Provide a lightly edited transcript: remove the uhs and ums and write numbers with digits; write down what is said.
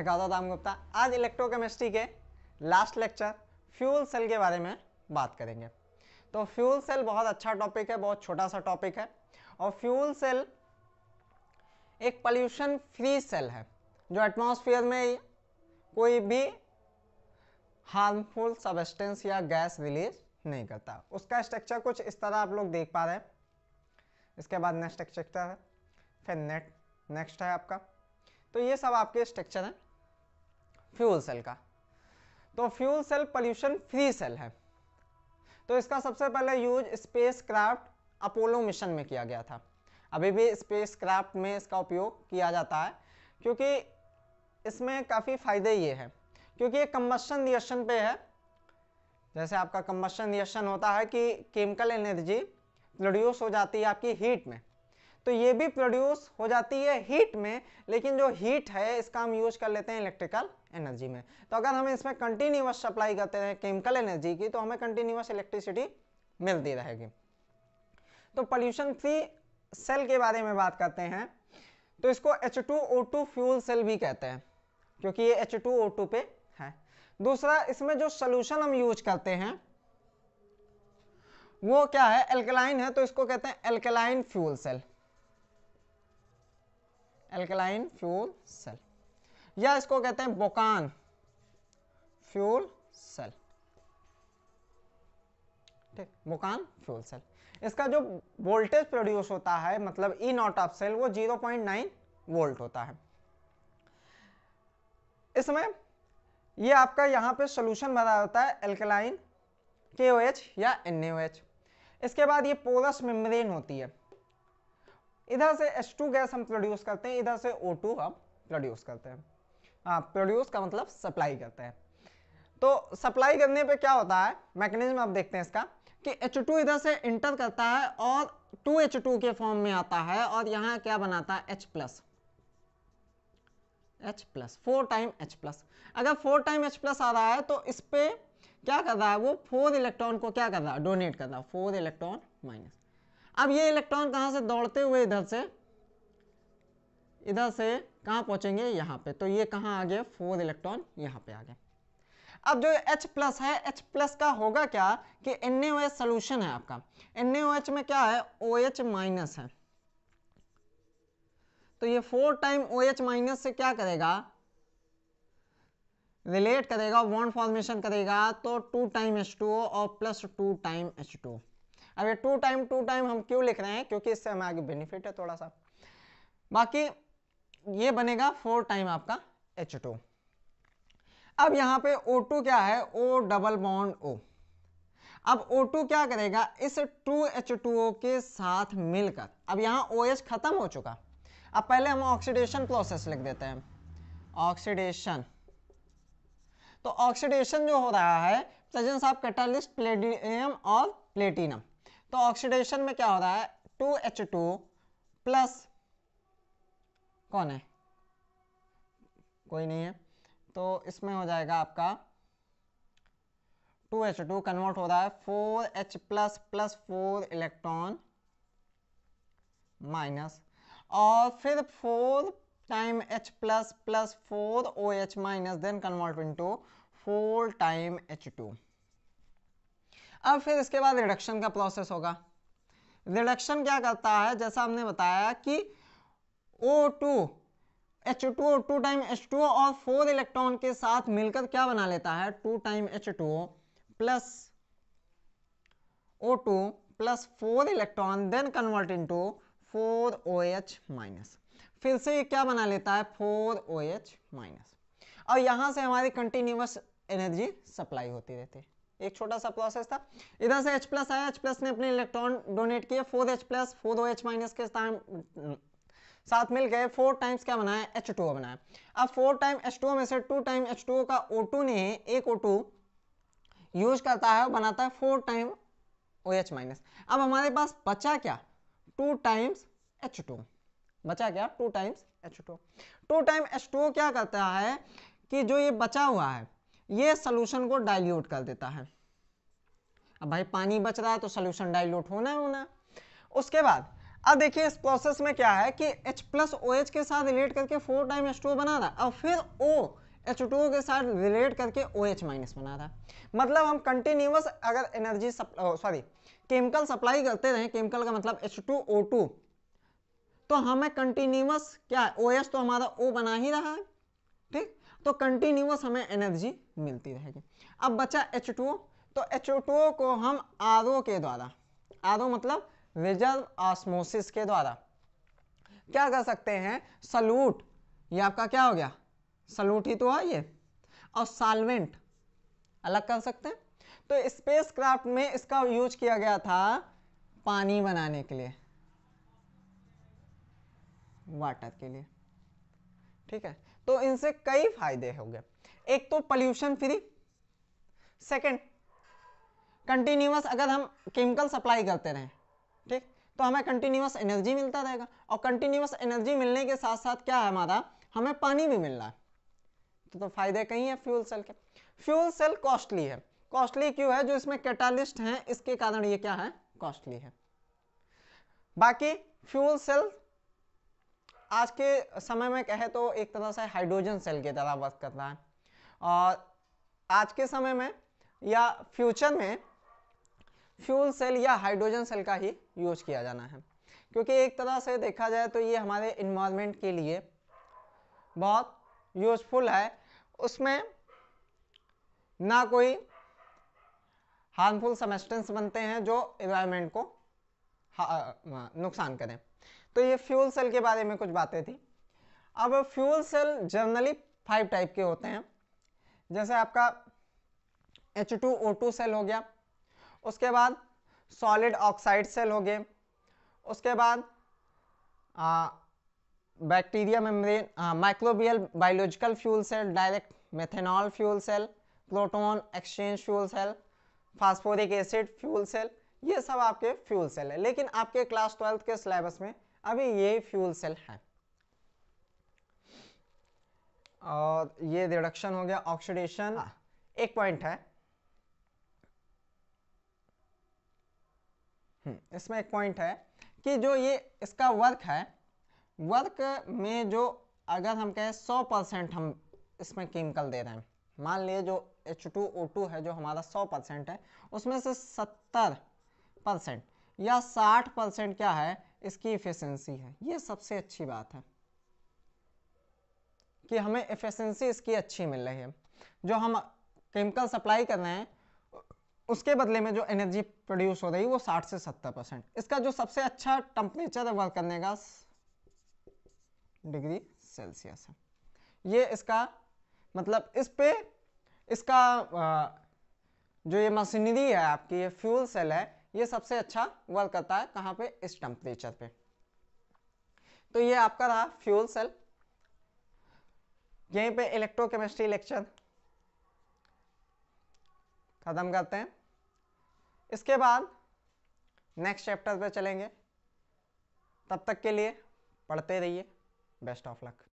मैं गौतम गुप्ता। आज इलेक्ट्रोकेमिस्ट्री के लास्ट लेक्चर फ्यूल सेल के बारे में बात करेंगे। तो फ्यूल सेल बहुत अच्छा टॉपिक है, बहुत छोटा सा टॉपिक है। और फ्यूल सेल एक पोल्यूशन फ्री सेल है जो एटमॉस्फेयर में कोई भी हार्मफुल सब्सटेंस या गैस रिलीज नहीं करता। उसका स्ट्रक्चर कुछ इस तरह आप लोग देख पा रहे हैं। इसके बाद नेक्स्ट स्ट्रक्चर है, फिर नेक्स्ट है आपका। तो ये सब आपके स्ट्रक्चर हैं फ्यूल सेल का। तो fuel cell pollution free cell है। तो इसका सबसे पहले use space craft Apollo mission में किया गया था। अभी भी स्पेस क्राफ्ट में इसका उपयोग किया जाता है क्योंकि इसमें काफ़ी फायदे ये हैं, क्योंकि ये कंबशन रिएक्शन पे है। जैसे आपका कंबशन रिएक्शन होता है कि केमिकल एनर्जी प्रोड्यूस हो जाती है आपकी हीट में, तो ये भी प्रोड्यूस हो जाती है हीट में, लेकिन जो हीट है इसका हम यूज कर लेते हैं इलेक्ट्रिकल एनर्जी में। तो अगर हम इसमें कंटिन्यूअस सप्लाई करते रहे केमिकल एनर्जी की, तो हमें कंटिन्यूअस इलेक्ट्रिसिटी मिलती रहेगी। तो पोल्यूशन फ्री सेल के बारे में बात करते हैं, तो इसको H2O2 फ्यूल सेल भी कहते हैं क्योंकि ये H2O2 पे है। दूसरा, इसमें जो सोल्यूशन हम यूज करते हैं वो क्या है, एल्कलाइन है, तो इसको कहते हैं alkaline fuel cell, alkaline fuel cell, या इसको कहते हैं बोकान फ्यूल सेल। ठीक, बोकान फ्यूल सेल। इसका जो वोल्टेज प्रोड्यूस होता है, मतलब ई नॉट ऑफ सेल, वो 0.9 वोल्ट होता है। इसमें ये आपका यहाँ पे सोल्यूशन भरा होता है एल्कलाइन KOH या NaOH। इसके बाद ये पोरस मेम्ब्रेन होती है। इधर से H2 गैस हम प्रोड्यूस करते हैं, इधर से O2 हम प्रोड्यूस करते हैं। हाँ, प्रोड्यूस का मतलब सप्लाई करते हैं। तो सप्लाई करने पे क्या होता है, मैकेनिज्म आप देखते हैं इसका कि H2 इधर से इंटर करता है और 2H2 के फॉर्म में आता है, और यहाँ क्या बनाता है H+, 4 टाइम H+। अगर 4 टाइम H+ आ रहा है तो इस पे क्या कर रहा है, वो 4 इलेक्ट्रॉन को क्या कर रहा है, डोनेट कर रहा है, 4 इलेक्ट्रॉन माइनस। अब ये इलेक्ट्रॉन कहाँ से दौड़ते हुए इधर से कहाँ पहुंचेंगे, यहाँ पे। तो ये कहाँ आ गए, 4 इलेक्ट्रॉन यहाँ पे आ गए। अब जो H+ है, H+ का होगा क्या कि NaOH सोल्यूशन है आपका। NaOH में क्या है, OH- है, तो ये 4 टाइम OH- से क्या करेगा, रिलेट करेगा, बॉन्ड फॉर्मेशन करेगा, तो 2 टाइम H2O और प्लस 2 टाइम H2O। अब ये 2 टाइम हम क्यों लिख रहे हैं, क्योंकि इससे हमें आगे बेनिफिट है थोड़ा सा। बाकी ये बनेगा 4 टाइम आपका H2। अब यहाँ पे O2 क्या है, O डबल बॉन्ड O। अब O2 क्या करेगा, इस 2H2O के साथ मिलकर, अब यहाँ OH खत्म हो चुका। अब पहले हम ऑक्सीडेशन प्रोसेस लिख देते हैं, ऑक्सीडेशन। तो ऑक्सीडेशन जो हो रहा है, प्रेजेंस ऑफ कैटालिस्ट प्लेटिनम और प्लेटिनम। तो ऑक्सीडेशन में क्या हो रहा है, 2H2 प्लस कौन है, कोई नहीं है, तो इसमें हो जाएगा आपका 2H2 कन्वर्ट हो रहा है 4H plus plus 4 electron minus, और फिर 4 time H plus plus 4 OH minus, then convert into 4 time H2। अब फिर इसके बाद रिडक्शन का प्रोसेस होगा। रिडक्शन क्या करता है, जैसा हमने बताया कि O2 H2O 2 टाइम H2O और 4 इलेक्ट्रॉन के साथ मिलकर क्या बना लेता है, 2 time H2O plus O2 plus 4 electron, then convert into 4 OH minus. फिर से ये क्या बना लेता है, 4 OH माइनस, और यहां से हमारी कंटिन्यूअस एनर्जी सप्लाई होती रहती है। एक छोटा सा प्रोसेस था। इधर से H+ आया, H+ ने अपने इलेक्ट्रॉन डोनेट किए, 4H प्लस 4 OH माइनस के साथ मिल गए 4 टाइम्स क्या बनाया, H2O बनाया। अब 4 टाइम H2O में से 2 टाइम H2O का O2 ने एक O2 यूज करता है, बनाता है 4 टाइम OH माइनस। अब हमारे पास बचा क्या, 2 टाइम्स H2, बचा क्या, 2 टाइम्स H2। 2 टाइम H2O क्या करता है कि जो ये बचा हुआ है, ये सोल्यूशन को डाइल्यूट कर देता है। अब भाई पानी बच रहा है तो सोल्यूशन डाइल्यूट होना। उसके बाद अब देखिए इस प्रोसेस में क्या है कि H प्लस OH के साथ रिलेट करके 4 टाइम H2O बना रहा है और फिर O H2O के साथ रिलेट करके OH माइनस बना रहा है। मतलब हम कंटिन्यूअस अगर एनर्जी केमिकल सप्लाई करते रहे, केमिकल का मतलब H2O2, तो हमें कंटिन्यूअस क्या OH तो हमारा O बना ही रहा है, ठीक, तो कंटिन्यूअस हमें एनर्जी मिलती रहेगी। अब बचा H2O, तो H2O को हम RO के द्वारा, RO मतलब रिजर्व ऑस्मोसिस के द्वारा क्या कर सकते हैं, सल्यूट, ये आपका क्या हो गया, सल्यूट ही तो है ये, और सॉल्वेंट अलग कर सकते हैं। तो स्पेसक्राफ्ट में इसका यूज किया गया था पानी बनाने के लिए, वाटर के लिए, ठीक है। तो इनसे कई फायदे हो गए, एक तो पोल्यूशन फ्री, सेकंड कंटिन्यूअस अगर हम केमिकल सप्लाई करते रहें, ठीक, तो हमें कंटिन्यूअस एनर्जी मिलता रहेगा, और कंटिन्यूअस एनर्जी मिलने के साथ साथ क्या है हमारा, हमें पानी भी मिल रहा है। तो फायदे कहीं है फ्यूल सेल के। फ्यूल सेल कॉस्टली है, कॉस्टली क्यों है, जो इसमें कैटालिस्ट हैं इसके कारण ये क्या है, कॉस्टली है। बाकी फ्यूल सेल आज के समय में कहे तो एक तरह से हाइड्रोजन सेल की तरह वर्क करता है, और आज के समय में या फ्यूचर में फ्यूल सेल या हाइड्रोजन सेल का ही यूज किया जाना है, क्योंकि एक तरह से देखा जाए तो ये हमारे इन्वायरमेंट के लिए बहुत यूजफुल है, उसमें ना कोई हार्मफुल सब्सटेंस बनते हैं जो इन्वायरमेंट को नुकसान करें। तो ये फ्यूल सेल के बारे में कुछ बातें थी। अब फ्यूल सेल जनरली 5 टाइप के होते हैं, जैसे आपका H2O2 सेल हो गया, उसके बाद सॉलिड ऑक्साइड सेल हो गए, उसके बाद bacteria membrane microbial biological fuel cell, direct methanol fuel cell, proton exchange fuel cell, phosphoric acid fuel cell, ये सब आपके फ्यूल सेल है। लेकिन आपके क्लास 12th के सिलेबस में अभी ये फ्यूल सेल है। और ये रिडक्शन हो गया, ऑक्सीडेशन। एक पॉइंट है, इसमें एक पॉइंट है कि जो ये इसका वर्क है, वर्क में जो अगर हम कहें 100% हम इसमें केमिकल दे रहे हैं, मान लिए जो H2O2 है जो हमारा 100% है, उसमें से 70% या 60% क्या है, इसकी इफिशिएंसी है। ये सबसे अच्छी बात है कि हमें इफिशिएंसी इसकी अच्छी मिल रही है। जो हम केमिकल सप्लाई कर रहे हैं उसके बदले में जो एनर्जी प्रोड्यूस हो रही है वो 60 से 70%। इसका जो सबसे अच्छा टेम्परेचर है वर्क करने का डिग्री सेल्सियस है। ये इसका मतलब इस पे इसका जो ये मशीनरी है आपकी, ये फ्यूल सेल है, ये सबसे अच्छा वर्क करता है कहाँ पे, इस टेम्परेचर पे। तो ये आपका रहा फ्यूल सेल। यहीं पे इलेक्ट्रोकेमिस्ट्री लेक्चर खत्म करते हैं, इसके बाद नेक्स्ट चैप्टर पे चलेंगे। तब तक के लिए पढ़ते रहिए। Best of luck.